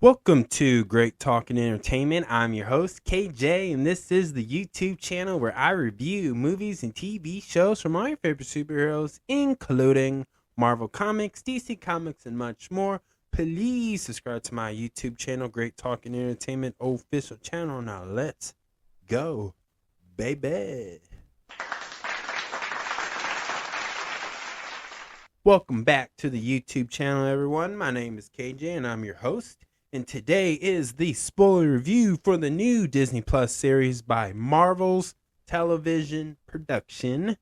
Welcome to Great Talking Entertainment. I'm your host, KJ, and this is the YouTube channel where I review movies and TV shows from all your favorite superheroes, including Marvel Comics, DC Comics, and much more. Please subscribe to my YouTube channel, Great Talking Entertainment official channel. Now let's go, baby. Welcome back to the YouTube channel, everyone. My name is KJ, and I'm your host. And today is the spoiler review for the new Disney Plus series by Marvel's television production,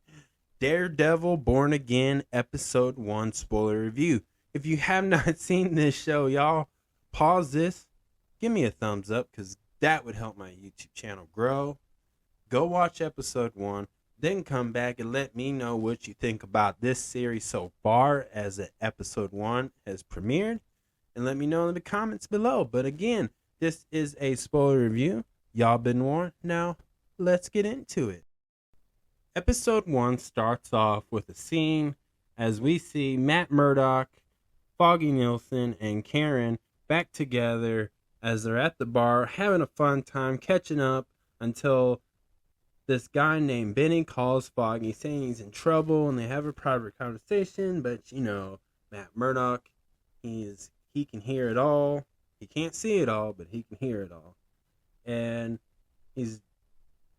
Daredevil Born Again Episode 1 spoiler review. If you have not seen this show, y'all, pause this, give me a thumbs up, because that would help my YouTube channel grow. Go watch Episode 1, then come back and let me know what you think about this series so far as Episode 1 has premiered. And let me know in the comments below. But again, this is a spoiler review. Y'all been warned. Now, let's get into it. Episode 1 starts off with a scene as we see Matt Murdock, Foggy Nelson, and Karen back together as they're at the bar having a fun time catching up until this guy named Benny calls Foggy saying he's in trouble, and they have a private conversation. But, Matt Murdock, he can hear it all. He can't see it all, but he can hear it all. And he's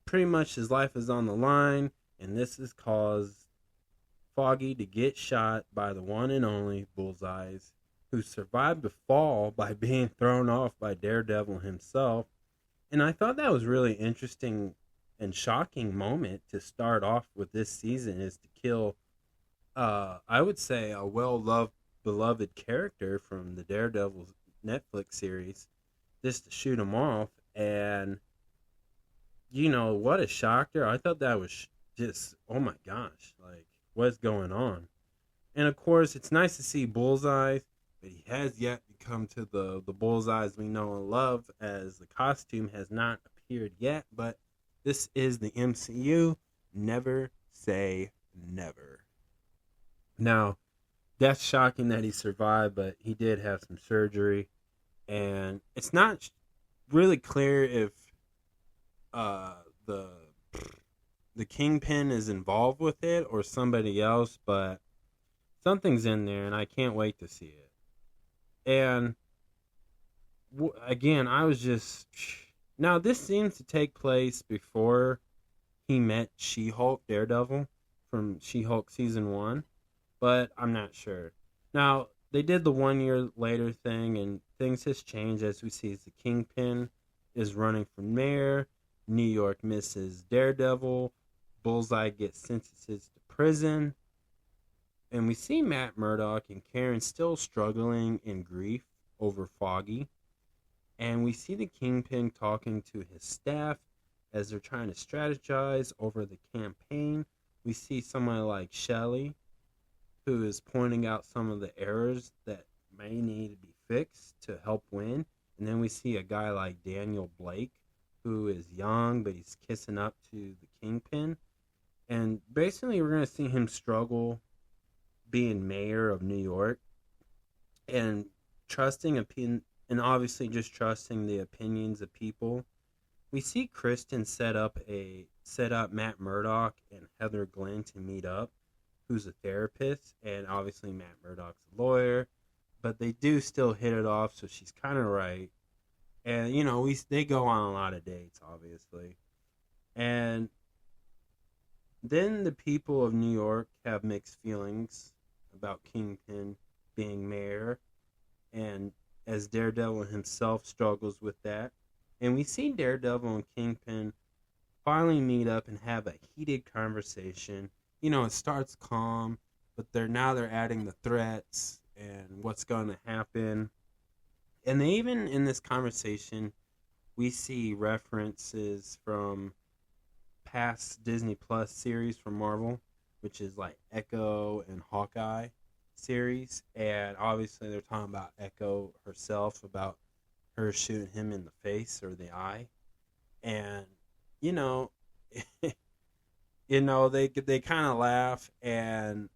pretty much, his life is on the line, and this has caused Foggy to get shot by the one and only Bullseyes, who survived the fall by being thrown off by Daredevil himself. And I thought that was really interesting and shocking moment to start off with this season, is to kill, I would say, a well-loved, beloved character from the Daredevil Netflix series, just to shoot him off. And what a shocker. I thought that was just, oh my gosh, like, what's going on? And of course, it's nice to see Bullseye, but he has yet become to the Bullseyes we know and love, as the costume has not appeared yet. But this is the MCU. Never say never. Now, that's shocking that he survived, but he did have some surgery. And it's not really clear if the Kingpin is involved with it or somebody else, but something's in there, and I can't wait to see it. And again, I was just... Now, this seems to take place before he met She-Hulk, Daredevil, from She-Hulk Season 1, but I'm not sure. Now, they did the 1 year later thing, and things has changed, as we see as the Kingpin is running for mayor, New York misses Daredevil, Bullseye gets sentenced to prison, and we see Matt Murdock and Karen still struggling in grief over Foggy. And we see the Kingpin talking to his staff as they're trying to strategize over the campaign. We see somebody like Shelley, who is pointing out some of the errors that may need to be fixed to help win. And then we see a guy like Daniel Blake, who is young, but he's kissing up to the Kingpin. And basically, we're going to see him struggle being mayor of New York and and obviously just trusting the opinions of people. We see Kristen set up Matt Murdock and Heather Glenn to meet up, who's a therapist, and obviously Matt Murdock's a lawyer, but they do still hit it off, so she's kind of right. And they go on a lot of dates, obviously. And then the people of New York have mixed feelings about Kingpin being mayor, and as Daredevil himself struggles with that. And we see Daredevil and Kingpin finally meet up and have a heated conversation. It starts calm, but they're adding the threats and what's going to happen. And they even, in this conversation, we see references from past Disney Plus series from Marvel, which is like Echo and Hawkeye series. And obviously they're talking about Echo herself, about her shooting him in the face or the eye. And they kind of laugh, and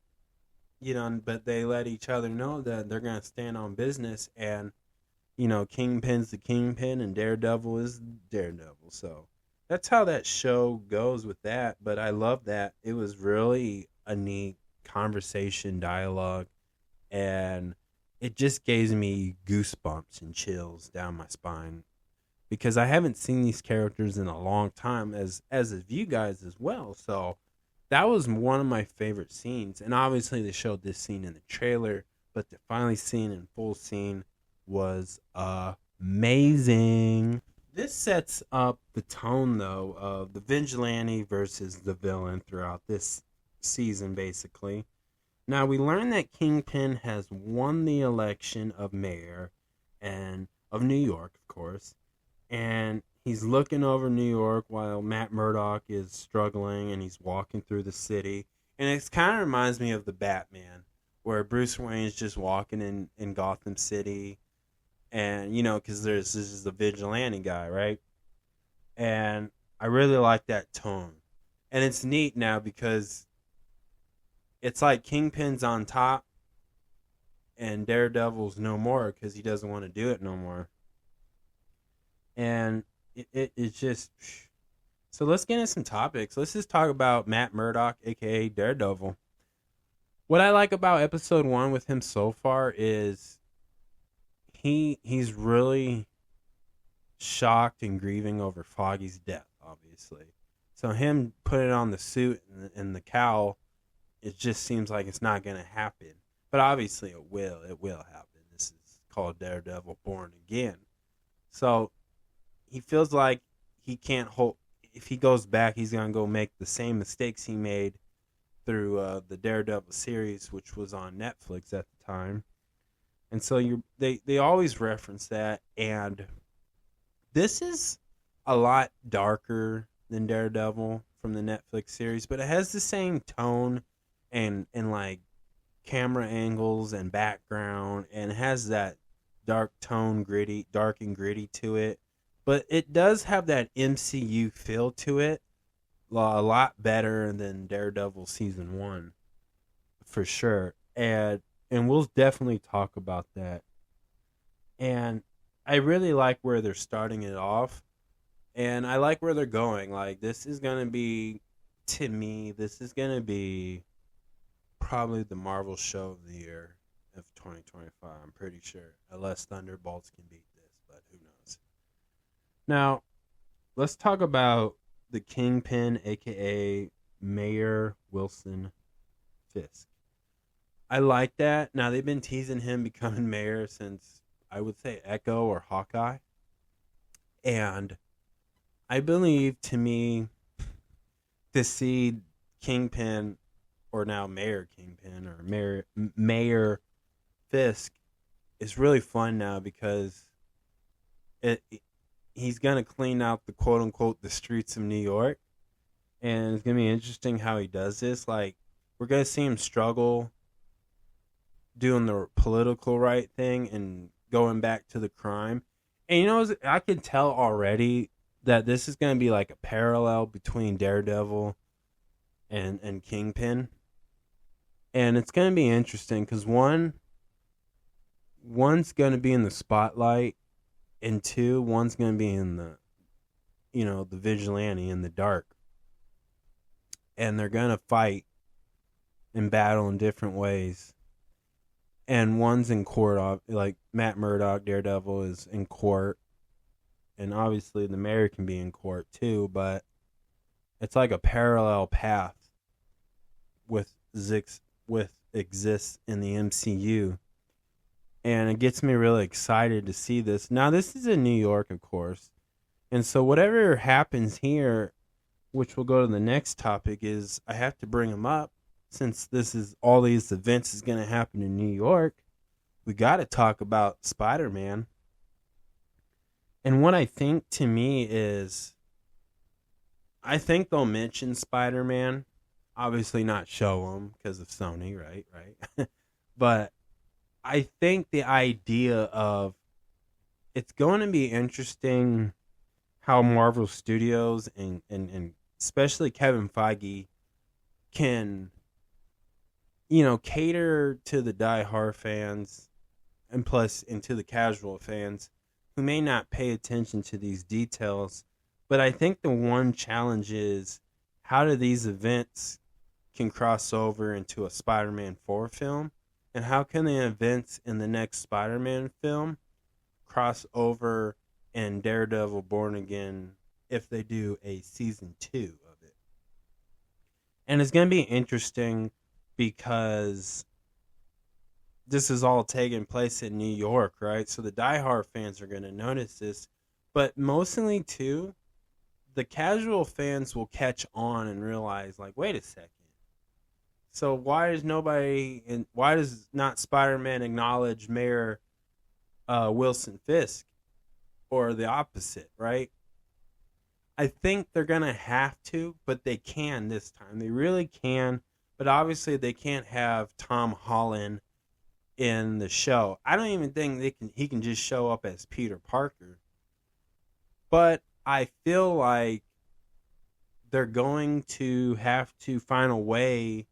but they let each other know that they're going to stand on business. And Kingpin's the Kingpin and Daredevil is Daredevil. So that's how that show goes with that. But I love that. It was really a neat conversation, dialogue, and it just gave me goosebumps and chills down my spine because I haven't seen these characters in a long time, as have you guys as well. So that was one of my favorite scenes. And obviously they showed this scene in the trailer, but to finally see it in full scene was amazing. This sets up the tone, though, of the vigilante versus the villain throughout this season, basically. Now, we learn that Kingpin has won the election of mayor and of New York, of course, and he's looking over New York while Matt Murdock is struggling and he's walking through the city. And it kind of reminds me of the Batman, where Bruce Wayne is just walking in Gotham City. And, because this is the vigilante guy, right? And I really like that tone. And it's neat now because it's like Kingpin's on top and Daredevil's no more because he doesn't want to do it no more. And it's just... So let's get into some topics. Let's just talk about Matt Murdock, a.k.a. Daredevil. What I like about episode 1 with him so far is he's really shocked and grieving over Foggy's death, obviously. So him putting on the suit and the cowl, it just seems like it's not going to happen. But obviously it will. It will happen. This is called Daredevil Born Again. So he feels like he can't hold... If he goes back, he's going to go make the same mistakes he made through the Daredevil series, which was on Netflix at the time. And so they always reference that. And this is a lot darker than Daredevil from the Netflix series, but it has the same tone and like camera angles and background, and it has that dark tone, dark and gritty to it. But it does have that MCU feel to it, a lot better than Daredevil season 1, for sure. And we'll definitely talk about that. And I really like where they're starting it off, and I like where they're going. Like, this is gonna be, to me, probably the Marvel show of the year of 2025. I'm pretty sure, unless Thunderbolts can beat this, but who knows. Now, let's talk about the Kingpin, a.k.a. Mayor Wilson Fisk. I like that. Now, they've been teasing him becoming mayor since, I would say, Echo or Hawkeye. And I believe, to me, to see Kingpin, or now Mayor Kingpin, or Mayor Fisk, is really fun now because he's going to clean out the quote-unquote the streets of New York. And it's going to be interesting how he does this. Like, we're going to see him struggle doing the political right thing and going back to the crime. And I can tell already that this is going to be like a parallel between Daredevil and Kingpin. And it's going to be interesting because one's going to be in the spotlight, and one's going to be in the vigilante in the dark. And they're going to fight and battle in different ways. And one's in court, like Matt Murdock, Daredevil, is in court. And obviously the mayor can be in court too, but it's like a parallel path with exists in the MCU. And it gets me really excited to see this. Now, this is in New York, of course. And so whatever happens here, which we'll go to the next topic, is I have to bring them up. Since all these events is going to happen in New York, we got to talk about Spider-Man. And what I think, to me, is I think they'll mention Spider-Man. Obviously not show him because of Sony, right? But I think the idea of it's going to be interesting how Marvel Studios and especially Kevin Feige can, cater to the die-hard fans and plus into the casual fans who may not pay attention to these details. But I think the one challenge is how do these events can cross over into a Spider-Man 4 film, and how can the events in the next Spider-Man film cross over in Daredevil Born Again if they do a season 2 of it. And it's going to be interesting because this is all taking place in New York, right? So the diehard fans are going to notice this, but mostly too, the casual fans will catch on and realize, like, wait a second. So why does not Spider-Man acknowledge Mayor Wilson Fisk, or the opposite, right? I think they're gonna have to, but they can this time. They really can, but obviously they can't have Tom Holland in the show. I don't even think he can just show up as Peter Parker. But I feel like they're going to have to find a way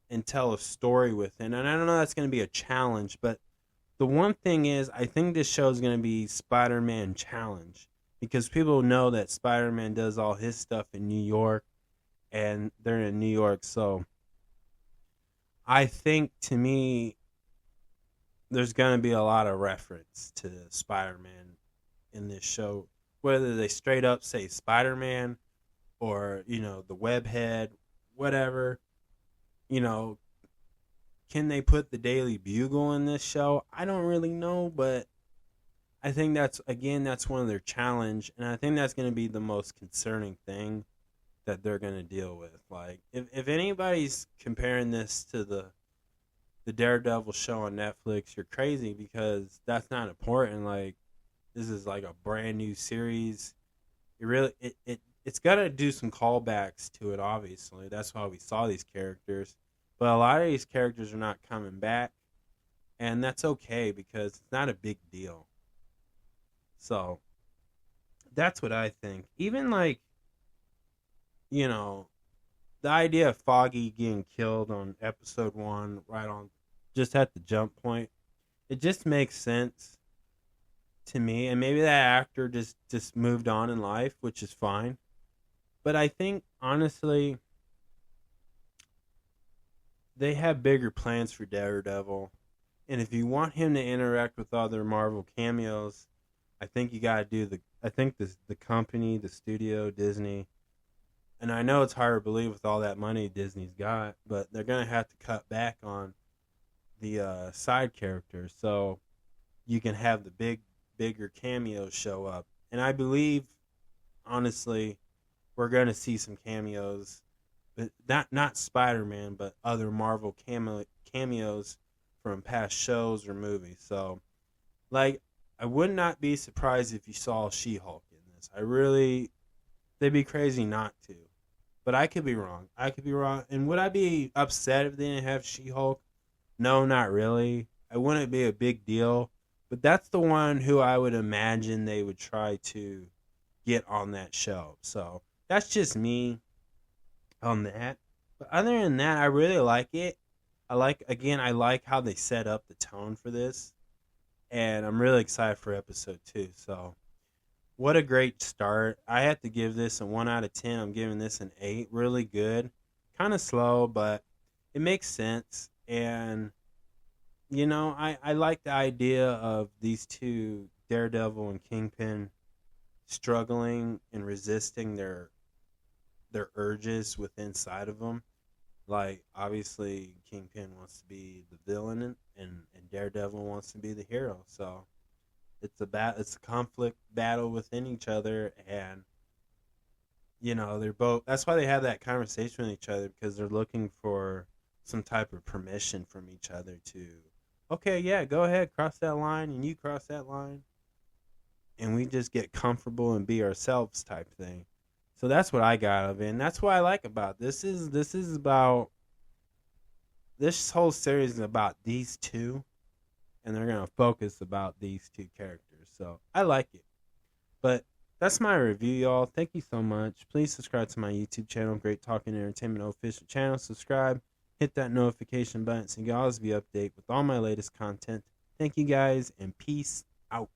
and tell a story with it. And I don't know that's going to be a challenge, but the one thing is I think this show is going to be Spider-Man Challenge, because people know that Spider-Man does all his stuff in New York, and they're in New York. So I think, to me, there's going to be a lot of reference to Spider-Man in this show, whether they straight up say Spider-Man or, the webhead, whatever. Can they put the Daily Bugle in this show? I don't really know, but I think that's one of their challenge, and I think that's going to be the most concerning thing that they're going to deal with. Like, if anybody's comparing this to the Daredevil show on Netflix, you're crazy, because that's not important. Like, this is like a brand new series. It's got to do some callbacks to it, obviously. That's why we saw these characters. But a lot of these characters are not coming back, and that's okay because it's not a big deal. So that's what I think. Even like, the idea of Foggy getting killed on episode 1, right on, just at the jump point, it just makes sense to me. And maybe that actor just moved on in life, which is fine. But I think, honestly, they have bigger plans for Daredevil. And if you want him to interact with other Marvel cameos, I think you got to do the company, the studio, Disney. And I know it's hard to believe with all that money Disney's got, but they're going to have to cut back on the side characters so you can have the bigger cameos show up. And I believe, honestly, we're going to see some cameos, but not Spider-Man, but other Marvel cameos from past shows or movies. So, like, I would not be surprised if you saw She-Hulk in this. They'd be crazy not to. But I could be wrong. And would I be upset if they didn't have She-Hulk? No, not really. I wouldn't be a big deal. But that's the one who I would imagine they would try to get on that show. So that's just me on that. But other than that, I really like it. I like how they set up the tone for this. And I'm really excited for episode 2. So what a great start. I have to give this a 1 out of 10. I'm giving this an 8. Really good. Kind of slow, but it makes sense. And, I like the idea of these two, Daredevil and Kingpin, struggling and resisting their urges within inside of them. Like, obviously, Kingpin wants to be the villain, and Daredevil wants to be the hero. So it's a conflict battle within each other, and they're both. That's why they have that conversation with each other, because they're looking for some type of permission from each other to, okay, yeah, go ahead, cross that line, and you cross that line, and we just get comfortable and be ourselves type thing. So that's what I got of it, and that's what I like about this. This whole series is about these two, and they're gonna focus about these two characters. So I like it. But that's my review, y'all. Thank you so much. Please subscribe to my YouTube channel, Great Talking Entertainment Official Channel. Subscribe, hit that notification button so you can always be updated with all my latest content. Thank you guys, and peace out.